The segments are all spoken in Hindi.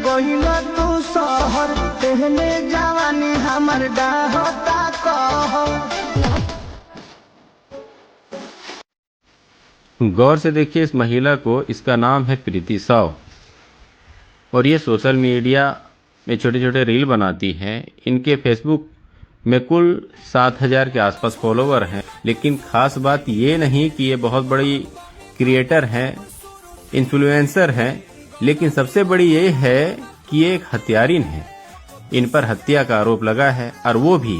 गइल तू शहर, पहले जवानी हमर डाहता कह। गौर से देखिए इस महिला को। इसका नाम है प्रीति साव और ये सोशल मीडिया में छोटे छोटे रील बनाती हैं। इनके फेसबुक में कुल 7,000 के आसपास फॉलोवर हैं। लेकिन खास बात ये नहीं कि ये बहुत बड़ी क्रिएटर हैं, इन्फ्लुएंसर हैं, लेकिन सबसे बड़ी ये है कि ये एक हत्यारिन है। इन पर हत्या का आरोप लगा है और वो भी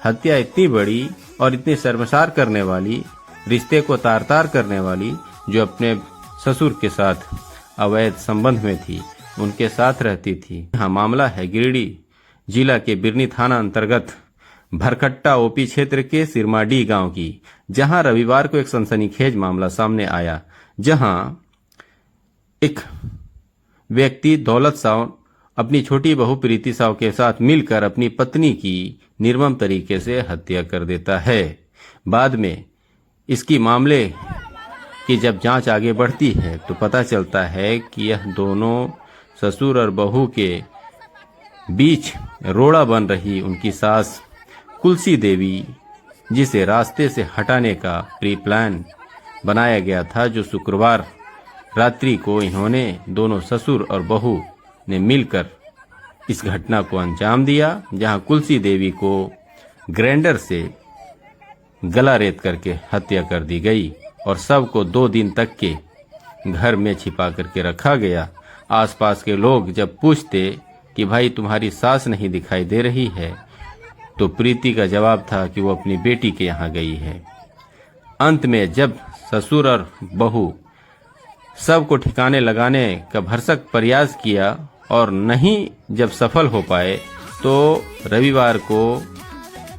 हत्या इतनी बड़ी और इतनी शर्मसार करने वाली, रिश्ते को तार तार करने वाली, जो अपने ससुर के साथ अवैध संबंध में थी, उनके साथ रहती थी। यहाँ मामला है गिरिडीह जिला के बिरनी थाना अंतर्गत भरकट्टा ओपी क्षेत्र के सिरमाडी गांव की, जहां रविवार को एक सनसनीखेज मामला सामने आया, जहां एक व्यक्ति दौलत साव अपनी छोटी बहू प्रीति साव के साथ मिलकर अपनी पत्नी की निर्मम तरीके से हत्या कर देता है। बाद में इसकी मामले की जब जांच आगे बढ़ती है तो पता चलता है कि यह दोनों ससुर और बहू के बीच रोड़ा बन रही उनकी सास कुलसी देवी, जिसे रास्ते से हटाने का प्री प्लान बनाया गया था, जो शुक्रवार रात्रि को इन्होंने दोनों ससुर और बहू ने मिलकर इस घटना को अंजाम दिया, जहां कुलसी देवी को ग्राइंडर से गला रेत करके हत्या कर दी गई और शव को 2 दिन तक के घर में छिपा करके रखा गया। आसपास के लोग जब पूछते कि भाई तुम्हारी सास नहीं दिखाई दे रही है, तो प्रीति का जवाब था कि वो अपनी बेटी के यहाँ गई है। अंत में जब ससुर और बहू शव को ठिकाने लगाने का भरसक प्रयास किया और नहीं जब सफल हो पाए, तो रविवार को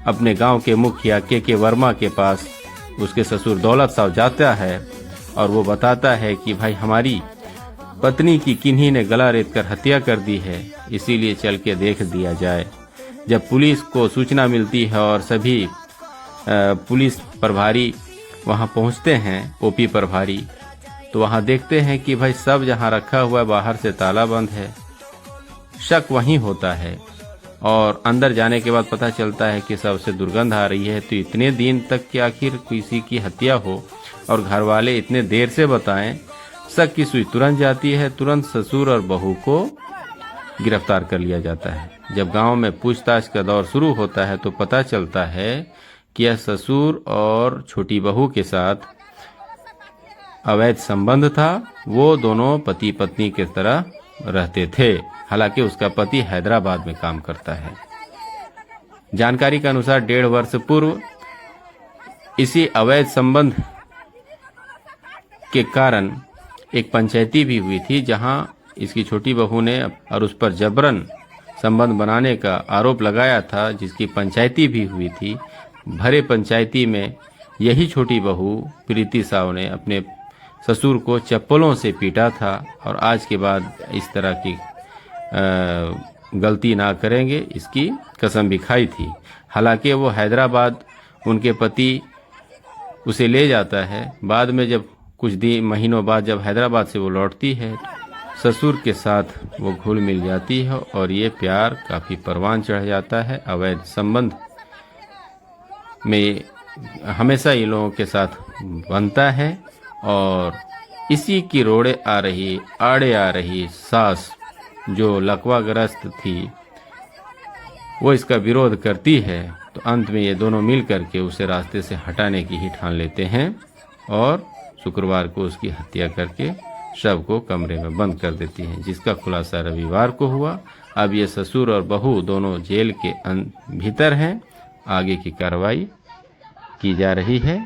अपने गांव के मुखिया के वर्मा के पास उसके ससुर दौलत साव जाता है और वो बताता है कि भाई हमारी पत्नी की किन्हीं ने गला रेत कर हत्या कर दी है, इसीलिए चल के देख दिया जाए। जब पुलिस को सूचना मिलती है और सभी पुलिस प्रभारी वहां पहुंचते हैं, ओपी प्रभारी, तो वहां देखते हैं कि भाई सब जहां रखा हुआ है बाहर से ताला बंद है। शक वहीं होता है और अंदर जाने के बाद पता चलता है कि सबसे दुर्गंध आ रही है। तो इतने दिन तक कि आखिर किसी की हत्या हो और घर वाले इतने देर से बताएं, शक की सुई तुरंत जाती है। तुरंत ससुर और बहू को गिरफ्तार कर लिया जाता है। जब गांव में पूछताछ का दौर शुरू होता है तो पता चलता है कि यह ससुर और छोटी बहू के साथ अवैध संबंध था। वो दोनों पति पत्नी की तरह रहते थे। हालांकि उसका पति हैदराबाद में काम करता है। जानकारी के अनुसार 1.5 वर्ष पूर्व इसी अवैध संबंध के कारण एक पंचायती भी हुई थी, जहां इसकी छोटी बहू ने और उस पर जबरन संबंध बनाने का आरोप लगाया था, जिसकी पंचायती भी हुई थी। भरे पंचायती में यही छोटी बहू प्रीति साव ने अपने ससुर को चप्पलों से पीटा था और आज के बाद इस तरह की गलती ना करेंगे, इसकी कसम भी खाई थी। हालांकि वो हैदराबाद उनके पति उसे ले जाता है। बाद में जब कुछ महीनों बाद जब हैदराबाद से वो लौटती है, ससुर के साथ वो घुल मिल जाती है और ये प्यार काफ़ी परवान चढ़ जाता है। अवैध संबंध में हमेशा ये लोगों के साथ बनता है और इसी की रोड़े आड़े आ रही सास, जो लकवाग्रस्त थी, वो इसका विरोध करती है। तो अंत में ये दोनों मिल करके उसे रास्ते से हटाने की ही ठान लेते हैं और शुक्रवार को उसकी हत्या करके शव को कमरे में बंद कर देती हैं, जिसका खुलासा रविवार को हुआ। अब ये ससुर और बहू दोनों जेल के भीतर हैं। आगे की कार्रवाई की जा रही है।